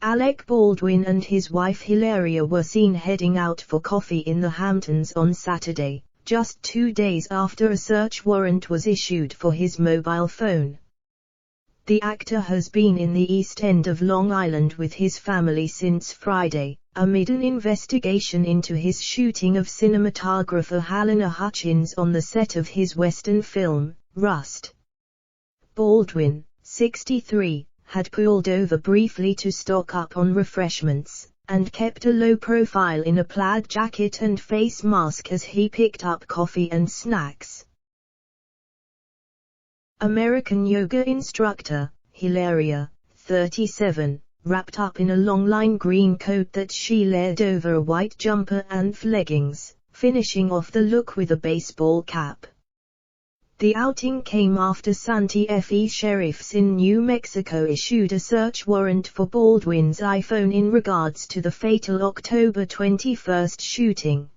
Alec Baldwin and his wife Hilaria were seen heading out for coffee in the Hamptons on Saturday, just 2 days after a search warrant was issued for his mobile phone. The actor has been in the East End of Long Island with his family since Friday, amid an investigation into his shooting of cinematographer Halyna Hutchins on the set of his Western film, Rust. Baldwin, 63, had pulled over briefly to stock up on refreshments, and kept a low profile in a plaid jacket and face mask as he picked up coffee and snacks. American yoga instructor, Hilaria, 37, wrapped up in a long-line green coat that she layered over a white jumper and leggings, finishing off the look with a baseball cap. The outing came after Santa Fe sheriffs in New Mexico issued a search warrant for Baldwin's iPhone in regards to the fatal October 21 shooting.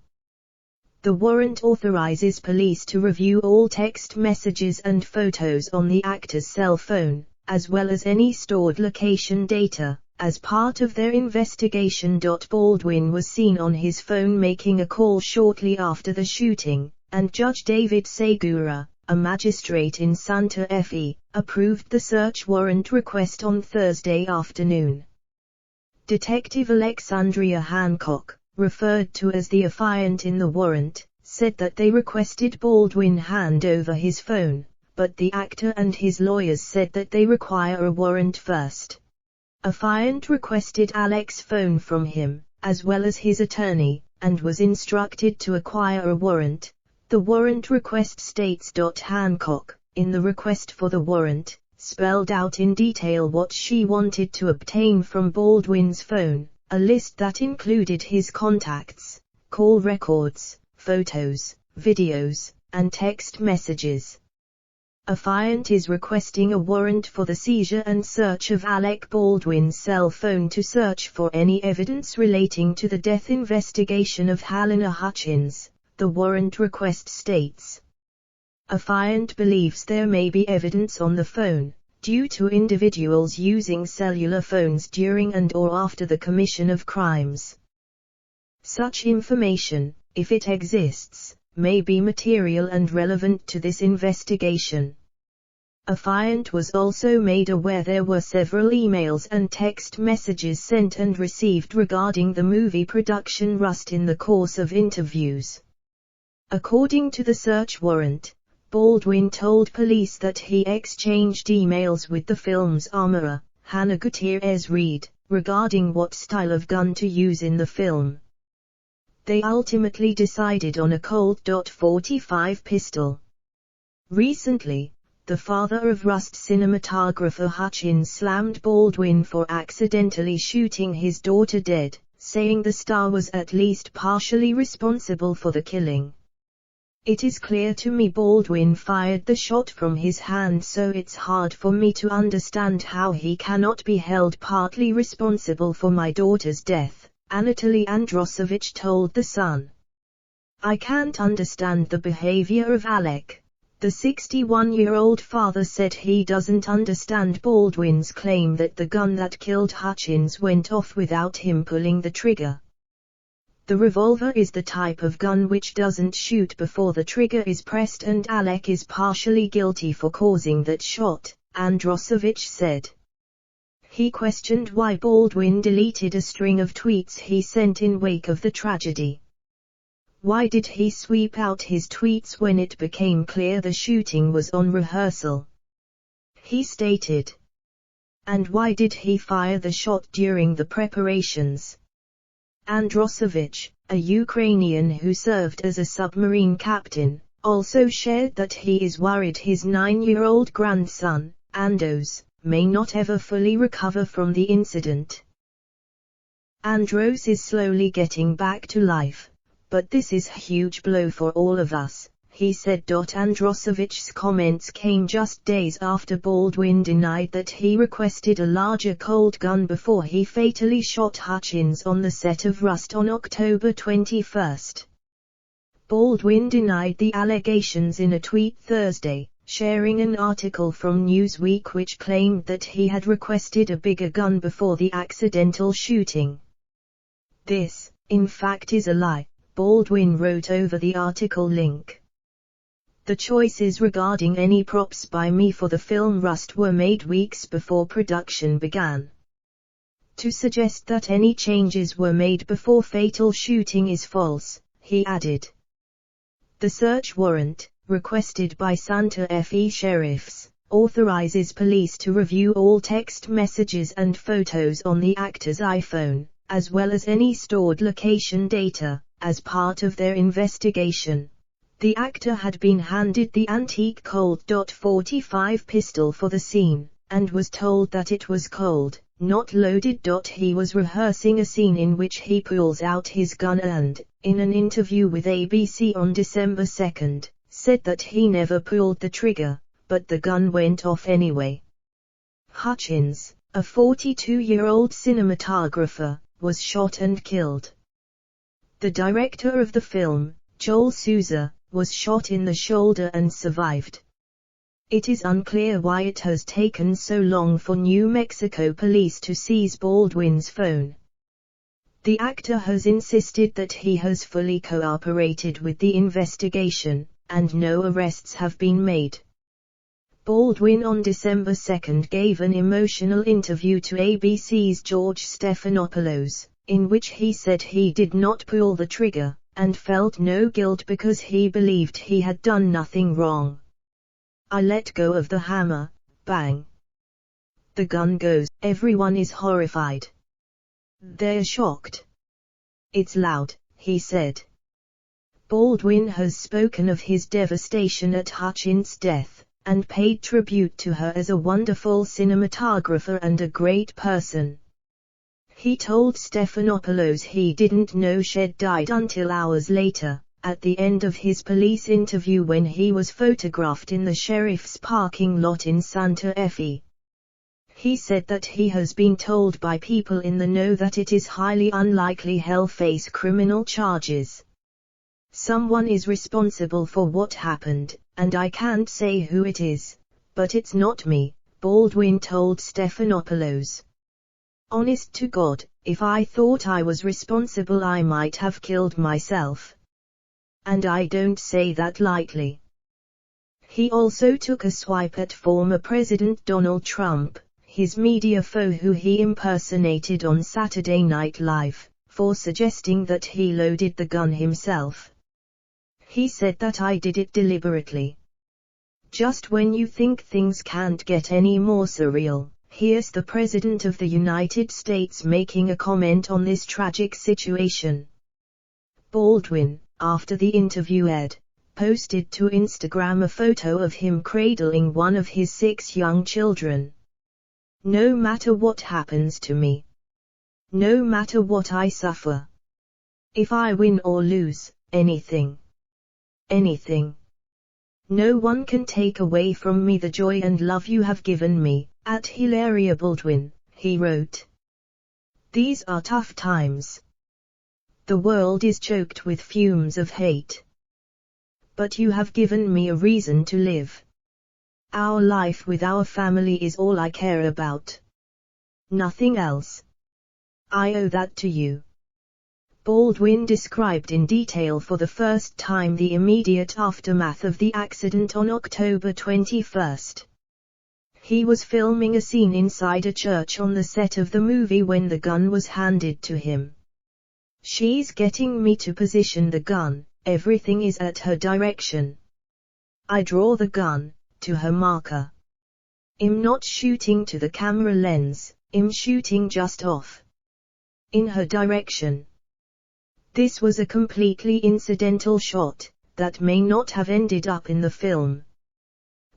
The warrant authorizes police to review all text messages and photos on the actor's cell phone, as well as any stored location data, as part of their investigation. Baldwin was seen on his phone making a call shortly after the shooting, and Judge David Segura, a magistrate in Santa Fe, approved the search warrant request on Thursday afternoon. Detective Alexandria Hancock, referred to as the affiant in the warrant, said that they requested Baldwin hand over his phone, but the actor and his lawyers said that they require a warrant first. Affiant requested Alec's phone from him, as well as his attorney, and was instructed to acquire a warrant. The warrant request states. Hancock, in the request for the warrant, spelled out in detail what she wanted to obtain from Baldwin's phone, a list that included his contacts, call records, photos, videos, and text messages. Affiant is requesting a warrant for the seizure and search of Alec Baldwin's cell phone to search for any evidence relating to the death investigation of Halyna Hutchins, the warrant request states. Affiant believes there may be evidence on the phone, due to individuals using cellular phones during and/or after the commission of crimes. Such information, if it exists, may be material and relevant to this investigation. Affiant was also made aware there were several emails and text messages sent and received regarding the movie production Rust in the course of interviews. According to the search warrant, Baldwin told police that he exchanged emails with the film's armorer, Hannah Gutierrez-Reed, regarding what style of gun to use in the film. They ultimately decided on a Colt .45 pistol. Recently, the father of Rust cinematographer Hutchins slammed Baldwin for accidentally shooting his daughter dead, saying the star was at least partially responsible for the killing. It is clear to me Baldwin fired the shot from his hand, so it's hard for me to understand how he cannot be held partly responsible for my daughter's death, Anatoly Androsovich told The Sun. I can't understand the behavior of Alec. The 61-year-old father said he doesn't understand Baldwin's claim that the gun that killed Hutchins went off without him pulling the trigger. The revolver is the type of gun which doesn't shoot before the trigger is pressed, and Alec is partially guilty for causing that shot, Androsovich said. He questioned why Baldwin deleted a string of tweets he sent in wake of the tragedy. Why did he sweep out his tweets when it became clear the shooting was on rehearsal? He stated. And why did he fire the shot during the preparations? Androsovich, a Ukrainian who served as a submarine captain, also shared that he is worried his 9-year-old grandson, Andros, may not ever fully recover from the incident. Andros is slowly getting back to life, but this is a huge blow for all of us, he said. Androsovich's comments came just days after Baldwin denied that he requested a larger Colt gun before he fatally shot Hutchins on the set of Rust on October 21. Baldwin denied the allegations in a tweet Thursday, sharing an article from Newsweek which claimed that he had requested a bigger gun before the accidental shooting. This, in fact, is a lie, Baldwin wrote over the article link. The choices regarding any props by me for the film Rust were made weeks before production began. To suggest that any changes were made before fatal shooting is false, he added. The search warrant, requested by Santa Fe sheriffs, authorizes police to review all text messages and photos on the actor's iPhone, as well as any stored location data, as part of their investigation. The actor had been handed the antique Colt .45 pistol for the scene, and was told that it was cold, not loaded. He was rehearsing a scene in which he pulls out his gun and, in an interview with ABC on December 2, said that he never pulled the trigger, but the gun went off anyway. Hutchins, a 42-year-old cinematographer, was shot and killed. The director of the film, Joel Souza, was shot in the shoulder and survived. It is unclear why it has taken so long for New Mexico police to seize Baldwin's phone. The actor has insisted that he has fully cooperated with the investigation, and no arrests have been made. Baldwin on December 2 gave an emotional interview to ABC's George Stephanopoulos, in which he said he did not pull the trigger, and felt no guilt because he believed he had done nothing wrong. I let go of the hammer, bang. The gun goes, everyone is horrified. They're shocked. It's loud, he said. Baldwin has spoken of his devastation at Hutchins' death, and paid tribute to her as a wonderful cinematographer and a great person. He told Stephanopoulos he didn't know Shed died until hours later, at the end of his police interview when he was photographed in the sheriff's parking lot in Santa Fe. He said that he has been told by people in the know that it is highly unlikely he'll face criminal charges. Someone is responsible for what happened, and I can't say who it is, but it's not me, Baldwin told Stephanopoulos. Honest to God, if I thought I was responsible I might have killed myself. And I don't say that lightly. He also took a swipe at former President Donald Trump, his media foe who he impersonated on Saturday Night Live, for suggesting that he loaded the gun himself. He said that I did it deliberately. Just when you think things can't get any more surreal, here's the President of the United States making a comment on this tragic situation. Baldwin, after the interview aired, posted to Instagram a photo of him cradling one of his 6 young children. No matter what happens to me. No matter what I suffer. If I win or lose, anything. Anything. No one can take away from me the joy and love you have given me. At Hilaria Baldwin, he wrote. These are tough times. The world is choked with fumes of hate. But you have given me a reason to live. Our life with our family is all I care about. Nothing else. I owe that to you. Baldwin described in detail for the first time the immediate aftermath of the accident on October 21. He was filming a scene inside a church on the set of the movie when the gun was handed to him. She's getting me to position the gun, everything is at her direction. I draw the gun, to her marker. I'm not shooting to the camera lens, I'm shooting just off. In her direction. This was a completely incidental shot, that may not have ended up in the film.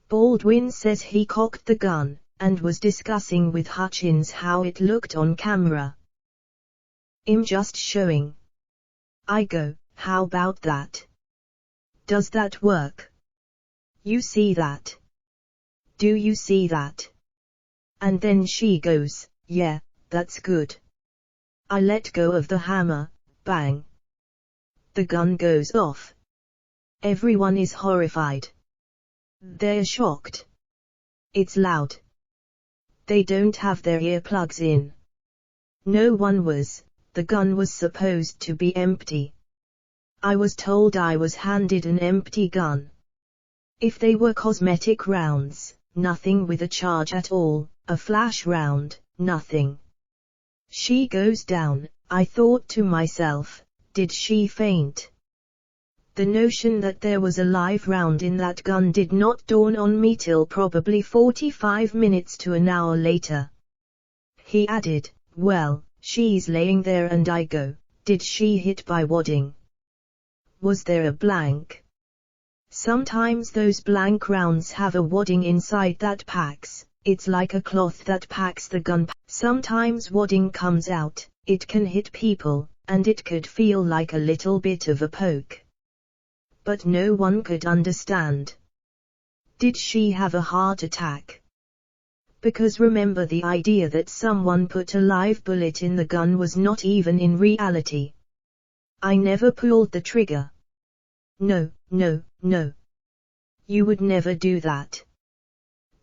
Baldwin says he cocked the gun, and was discussing with Hutchins how it looked on camera. I'm just showing. I go, how about that? Does that work? You see that? Do you see that? And then she goes, yeah, that's good. I let go of the hammer, bang. The gun goes off. Everyone is horrified. They're shocked. It's loud. They don't have their earplugs in. No one was. The gun was supposed to be empty. I was told I was handed an empty gun. If they were cosmetic rounds, nothing with a charge at all, a flash round, nothing. She goes down. I thought to myself, did she faint? The notion that there was a live round in that gun did not dawn on me till probably 45 minutes to an hour later. He added, well, she's laying there and I go, did she hit by wadding? Was there a blank? Sometimes those blank rounds have a wadding inside that packs, it's like a cloth that packs the gun. Sometimes wadding comes out, it can hit people, and it could feel like a little bit of a poke. But no one could understand. Did she have a heart attack? Because remember, the idea that someone put a live bullet in the gun was not even in reality. I never pulled the trigger. No, no, no. You would never do that.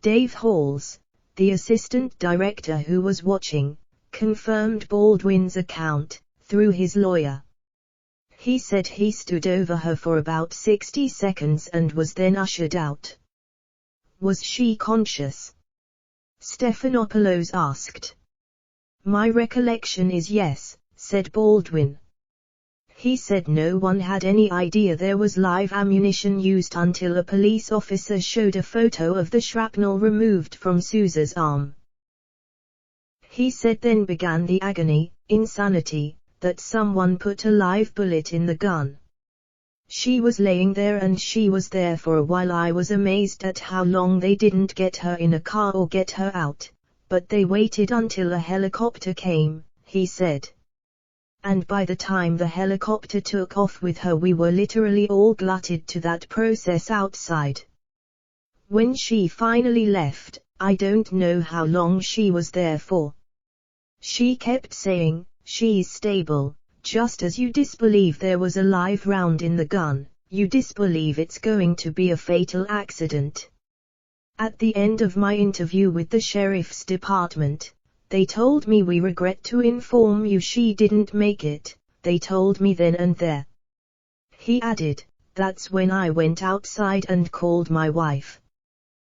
Dave Halls, the assistant director who was watching, confirmed Baldwin's account, through his lawyer. He said he stood over her for about 60 seconds and was then ushered out. Was she conscious? Stephanopoulos asked. My recollection is yes, said Baldwin. He said no one had any idea there was live ammunition used until a police officer showed a photo of the shrapnel removed from Sousa's arm. He said then began the agony, insanity, that someone put a live bullet in the gun. She was laying there and she was there for a while. I was amazed at how long they didn't get her in a car or get her out, but they waited until a helicopter came, he said. And by the time the helicopter took off with her, we were literally all glutted to that process outside. When she finally left, I don't know how long she was there for. She kept saying, she's stable. Just as you disbelieve there was a live round in the gun, you disbelieve it's going to be a fatal accident. At the end of my interview with the sheriff's department, they told me, we regret to inform you she didn't make it. They told me then and there. He added, that's when I went outside and called my wife.